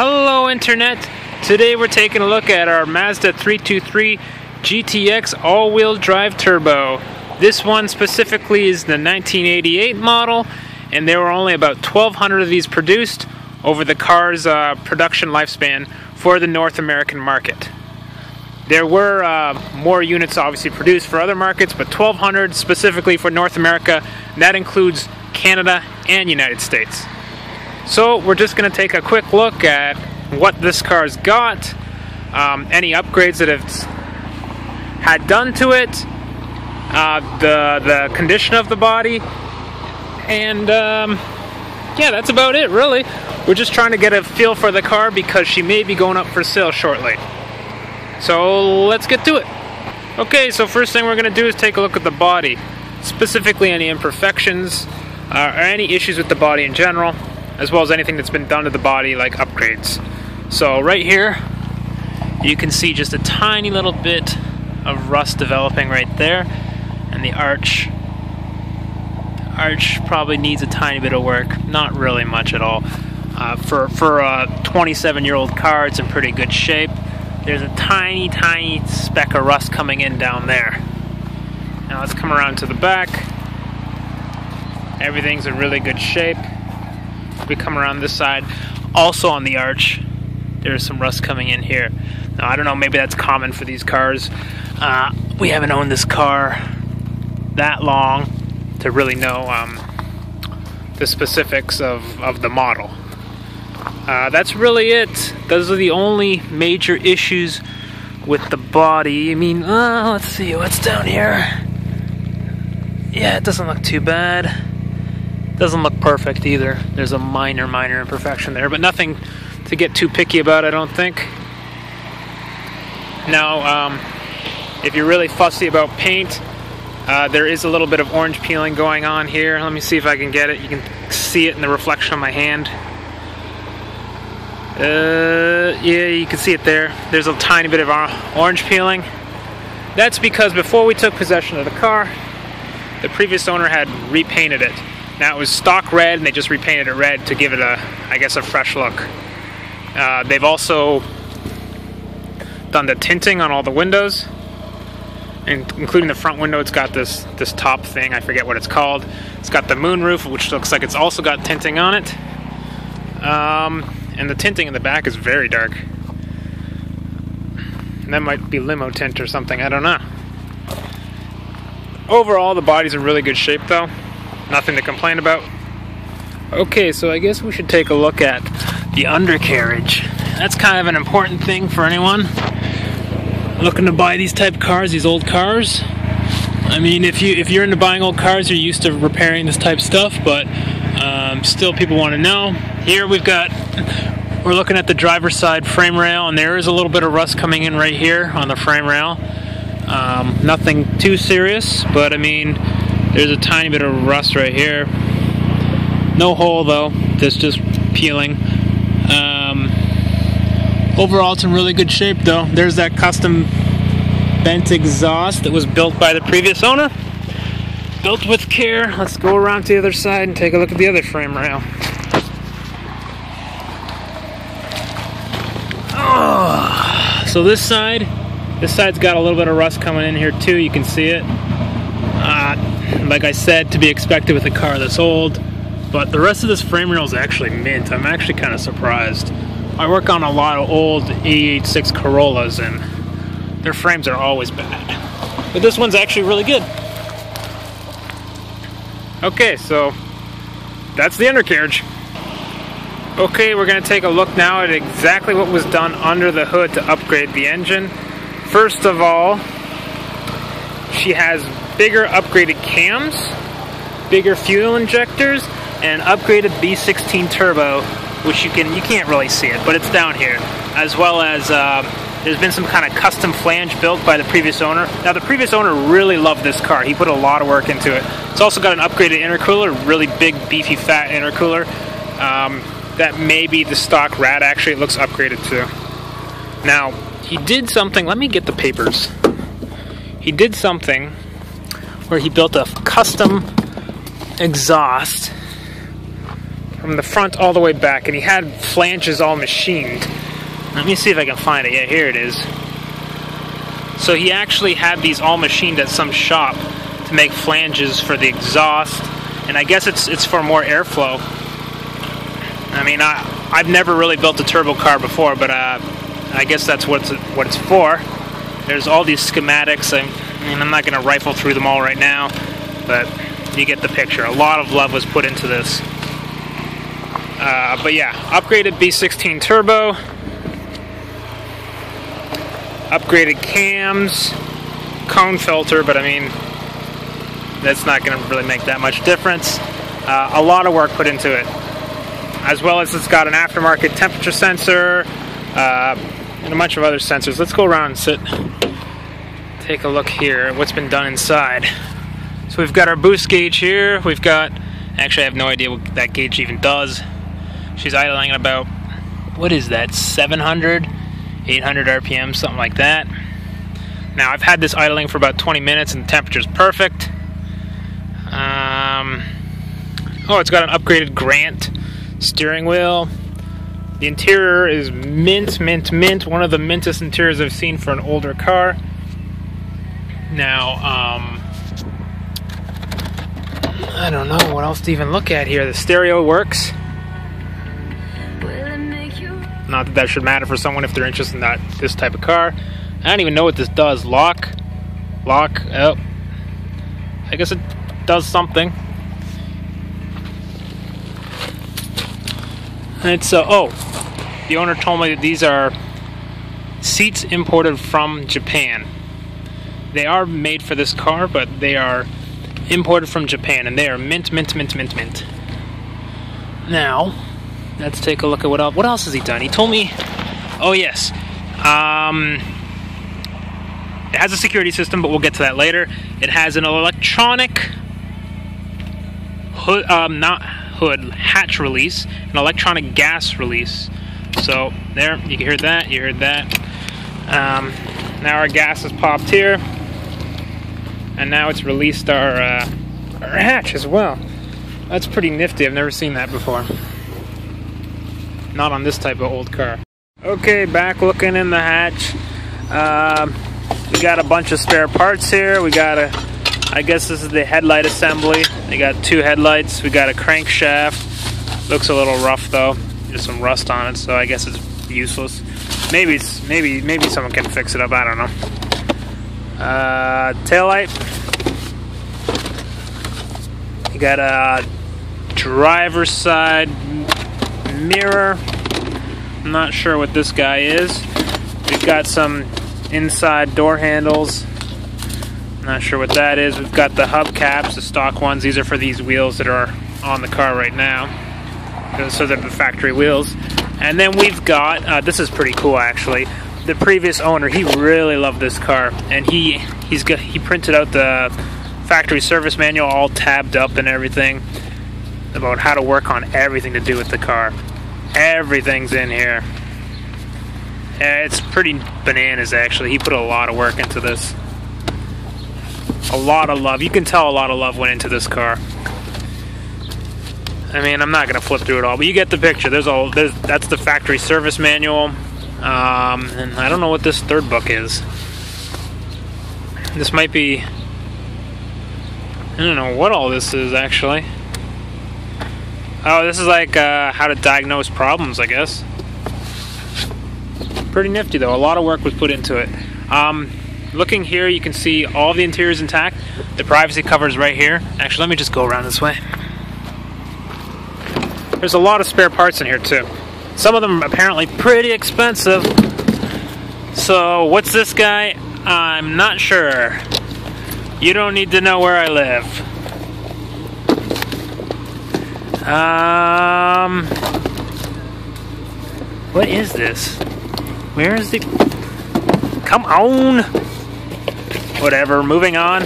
Hello Internet! Today we're taking a look at our Mazda 323 GTX all-wheel drive turbo. This one specifically is the 1988 model, and there were only about 1,200 of these produced over the car's production lifespan for the North American market. There were more units obviously produced for other markets, but 1,200 specifically for North America, and that includes Canada and United States. So we're just going to take a quick look at what this car's got, any upgrades that it's had done to it, the condition of the body, and yeah, that's about it really. We're just trying to get a feel for the car because she may be going up for sale shortly. So let's get to it. Okay, so first thing we're going to do is take a look at the body, specifically any imperfections or any issues with the body in general, as well as anything that's been done to the body like upgrades. So right here you can see just a tiny little bit of rust developing right there, and the arch probably needs a tiny bit of work, not really much at all. For a 27-year-old car, it's in pretty good shape. There's a tiny speck of rust coming in down there. Now let's come around to the back. Everything's in really good shape. We come around this side, also on the arch, there's some rust coming in here. Now I don't know, maybe that's common for these cars. We haven't owned this car that long to really know the specifics of the model. That's really it. Those are the only major issues with the body. I mean, let's see, what's down here? Yeah, it doesn't look too bad. Doesn't look perfect either. There's a minor imperfection there, but nothing to get too picky about, I don't think. Now, if you're really fussy about paint, there is a little bit of orange peeling going on here. Let me see if I can get it. You can see it in the reflection of my hand. Yeah, you can see it there. There's a tiny bit of orange peeling. That's because before we took possession of the car, the previous owner had repainted it. Now it was stock red, and they just repainted it red to give it I guess a fresh look. They've also done the tinting on all the windows, including the front window. It's got this top thing, I forget what it's called. It's got the moonroof, which looks like it's also got tinting on it. And the tinting in the back is very dark. And that might be limo tint or something, I don't know. Overall, the body's in really good shape though. Nothing to complain about. Okay, so I guess we should take a look at the undercarriage. That's kind of an important thing for anyone looking to buy these type cars, these old cars. I mean, if you're into buying old cars, you're used to repairing this type stuff, but still people want to know. Here we're looking at the driver's side frame rail, and there is a little bit of rust coming in right here on the frame rail. Nothing too serious, but I mean, there's a tiny bit of rust right here. No hole though, just peeling. Overall, it's in really good shape though. There's that custom bent exhaust that was built by the previous owner. Built with care. Let's go around to the other side and take a look at the other frame rail. Oh, so this side's got a little bit of rust coming in here too. You can see it. Like I said, to be expected with a car that's old, but the rest of this frame rail is actually mint. I'm actually kind of surprised. I work on a lot of old 886 Corollas, and their frames are always bad, but this one's actually really good. Okay, so that's the undercarriage. Okay, we're going to take a look now at exactly what was done under the hood to upgrade the engine. First of all, she has bigger upgraded cams, bigger fuel injectors, and an upgraded B16 Turbo, which you can't really see it, but it's down here. As well as there's been some kind of custom flange built by the previous owner. Now the previous owner really loved this car. He put a lot of work into it. It's also got an upgraded intercooler, really big, beefy, fat intercooler. That may be the stock rad, actually. It looks upgraded too. Now, he did something, let me get the papers. He did something where he built a custom exhaust from the front all the way back, and he had flanges all machined. Let me see if I can find it. Yeah, here it is. So he actually had these all machined at some shop to make flanges for the exhaust, and I guess it's for more airflow. I mean, I've never really built a turbo car before, but I guess that's what it's for. There's all these schematics. I'm not going to rifle through them all right now, but you get the picture. A lot of love was put into this. But yeah, upgraded B16 Turbo, upgraded cams, cone filter, but I mean, that's not going to really make that much difference. A lot of work put into it, as well as it's got an aftermarket temperature sensor, and a bunch of other sensors. Let's go around and take a look here at what's been done inside. So we've got our boost gauge here. We've got, actually I have no idea what that gauge even does. She's idling at about, what is that, 700, 800 RPM, something like that. Now I've had this idling for about 20 minutes and the temperature's perfect. Oh, it's got an upgraded Grant steering wheel. The interior is mint, mint, mint. One of the mintest interiors I've seen for an older car. Now, I don't know what else to even look at here. The stereo works. Not that that should matter for someone if they're interested in this type of car. I don't even know what this does. Lock. Oh, I guess it does something. It's oh, the owner told me that these are seats imported from Japan. They are made for this car, but they are imported from Japan, and they are mint, mint, mint, mint, mint. Now, let's take a look at what else has he done. He told me, oh yes, it has a security system, but we'll get to that later. It has an electronic hood, hatch release, an electronic gas release. So there, you can hear that, you heard that. Now our gas is popped here, and now it's released our hatch as well. That's pretty nifty. I've never seen that before. Not on this type of old car. Okay, back looking in the hatch. We got a bunch of spare parts here. We got I guess this is the headlight assembly. They got two headlights. We got a crankshaft. Looks a little rough though. There's some rust on it, so I guess it's useless. Maybe someone can fix it up. I don't know. Taillight. You got a driver's side mirror. I'm not sure what this guy is. We've got some inside door handles. Not sure what that is. We've got the hubcaps, the stock ones. These are for these wheels that are on the car right now. So they're the factory wheels. And then we've got, this is pretty cool actually. The previous owner, he really loved this car, and he printed out the factory service manual all tabbed up and everything about how to work on everything to do with the car. Everything's in here. It's pretty bananas actually. He put a lot of work into this. A lot of love. You can tell a lot of love went into this car. I mean, I'm not going to flip through it all, but you get the picture. That's the factory service manual. And I don't know what this third book is. This might be... I don't know what all this is, actually. Oh, this is like how to diagnose problems, I guess. Pretty nifty, though. A lot of work was put into it. Looking here, you can see all the interiors intact. The privacy cover is right here. Actually, let me just go around this way. There's a lot of spare parts in here, too. Some of them are apparently pretty expensive. So, what's this guy? I'm not sure. You don't need to know where I live. What is this? Where is the... Come on! Whatever, moving on.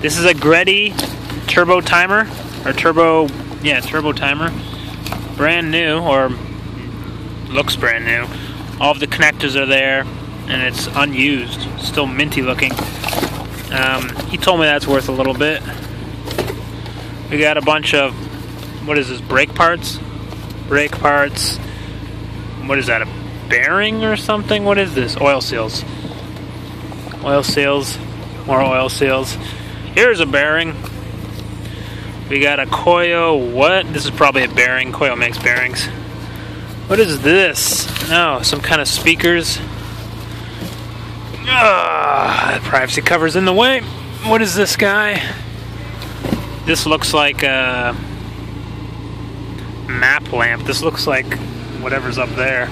This is a Greddy turbo timer, or turbo timer. Brand new, or looks brand new. All of the connectors are there, and it's unused. Still minty looking. He told me that's worth a little bit. We got a bunch of What is this? Brake parts? Brake parts. What is that? A bearing or something? What is this? Oil seals. Oil seals. More oil seals. Here's a bearing. We got a Koyo. What? This is probably a bearing. Koyo makes bearings. What is this? Oh, some kind of speakers. The privacy cover's in the way. What is this guy? This looks like a map lamp. This looks like whatever's up there.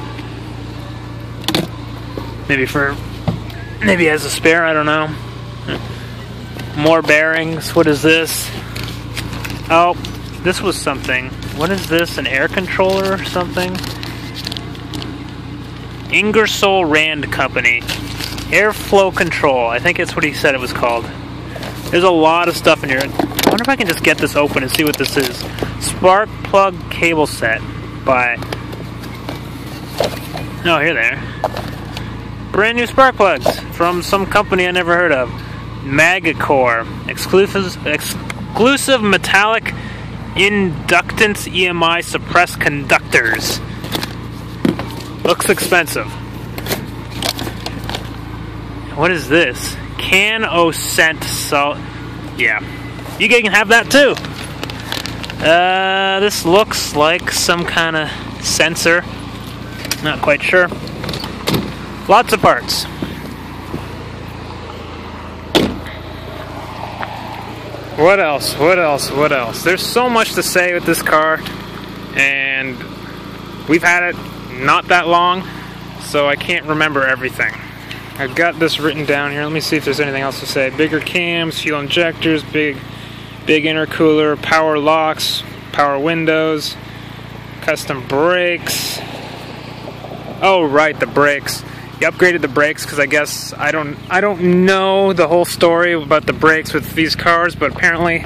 Maybe as a spare, I don't know. More bearings. What is this? Oh, this was something. What is this? An air controller or something? Ingersol Rand Company. Airflow control. I think it's what he said it was called. There's a lot of stuff in here. I wonder if I can just get this open and see what this is. Spark plug cable set by... Oh, here they are. Brand new spark plugs from some company I never heard of. Magnecor. Exclusive metallic inductance EMI suppressed conductors. Looks expensive. What is this? Can-O-Scent salt. Yeah. You can have that too. This looks like some kind of sensor. Not quite sure. Lots of parts. What else? What else? What else? There's so much to say with this car, and we've had it not that long, so I can't remember everything. I've got this written down here. Let me see if there's anything else to say. Bigger cams, fuel injectors, big intercooler, power locks, power windows, custom brakes. Oh, right, the brakes. He upgraded the brakes because I guess I don't know the whole story about the brakes with these cars, but apparently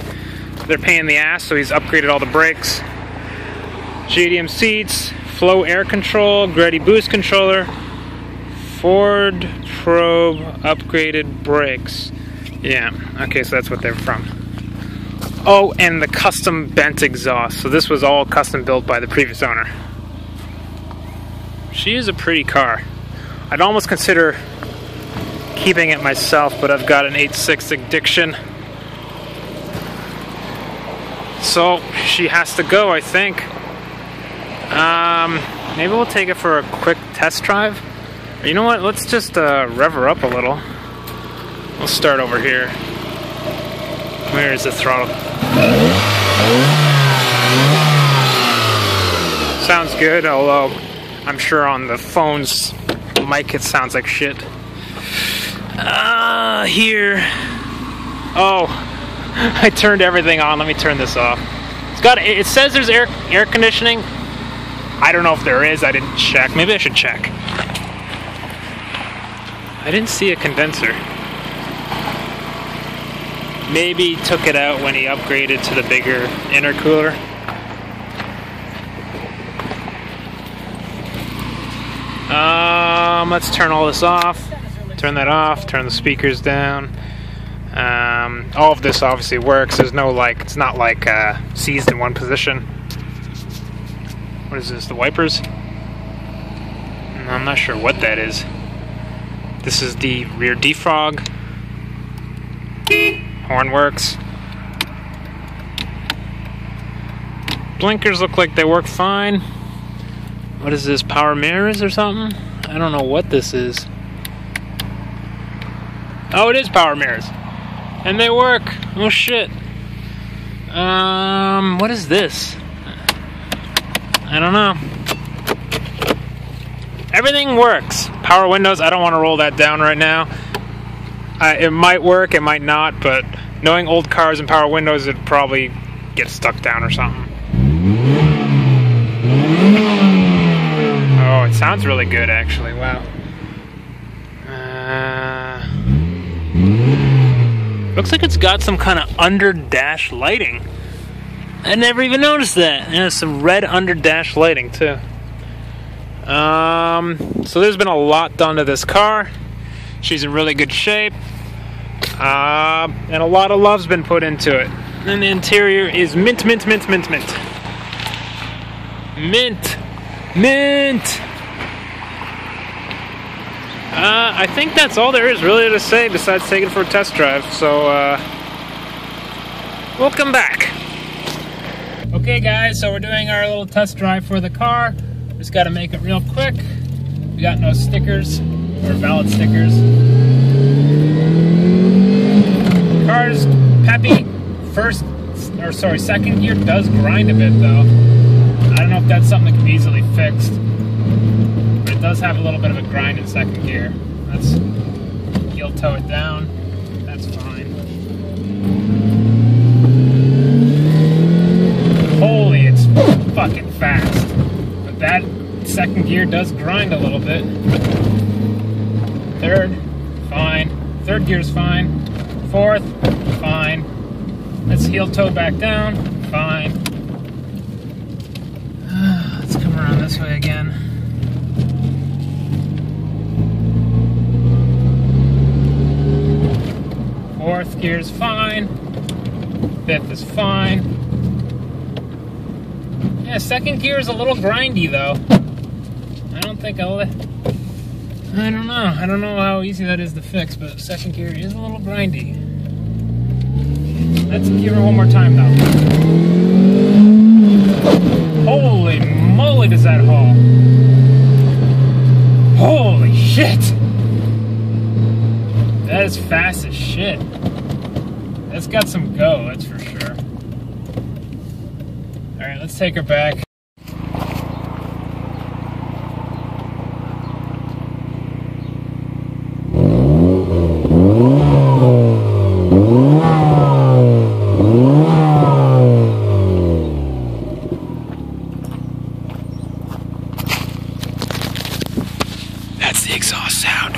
they're paying in the ass, so he's upgraded all the brakes. JDM seats, flow air control, Greddy boost controller, Ford Probe upgraded brakes. Yeah, okay, so that's what they're from. Oh, and the custom bent exhaust. So this was all custom built by the previous owner. She is a pretty car. I'd almost consider keeping it myself, but I've got an 8.6 addiction. So she has to go, I think. Maybe we'll take it for a quick test drive. You know what? Let's just rev her up a little. We'll start over here. Where is the throttle? Sounds good, although I'm sure on the phone's mic it sounds like shit. Here. Oh, I turned everything on. Let me turn this off. It says there's air conditioning. I don't know if there is. I didn't check. Maybe I should check. I didn't see a condenser. Maybe he took it out when he upgraded to the bigger intercooler. Let's turn all this off. Turn that off. Turn the speakers down. All of this obviously works. There's no it's not like seized in one position. What is this? The wipers? I'm not sure what that is. This is the rear defrog. Horn works. Blinkers look like they work fine. What is this? Power mirrors or something? I don't know what this is. Oh, it is power mirrors. And they work. Oh shit. What is this? I don't know. Everything works. Power windows, I don't want to roll that down right now. It might work, it might not, but knowing old cars and power windows, it'd probably get stuck down or something. Oh, it sounds really good actually, wow. Looks like it's got some kind of under-dash lighting. I never even noticed that. And there's some red under-dash lighting too. So there's been a lot done to this car. She's in really good shape. And a lot of love's been put into it. And the interior is mint, mint, mint, mint, mint. Mint! Mint! I think that's all there is really to say besides taking it for a test drive, so we'll come back. Okay guys, so we're doing our little test drive for the car. Just gotta make it real quick. We got no stickers, or valid stickers. Car's peppy. Second gear does grind a bit though. I don't know if that's something that can be easily fixed. But it does have a little bit of a grind in second gear. That's, heel toe it down. That's fine. Holy, it's fucking fast. But that second gear does grind a little bit. Third, fine. Third gear's fine. Fourth, fine. Let's heel toe back down. Fine. Let's come around this way again. Fourth gear's fine. Fifth is fine. Yeah, second gear is a little grindy though. I don't know. I don't know how easy that is to fix, but second gear is a little grindy. Let's give her one more time though. Holy moly, does that haul! Holy shit! That is fast as shit. That's got some go, that's for sure. Alright, let's take her back. That's the exhaust sound.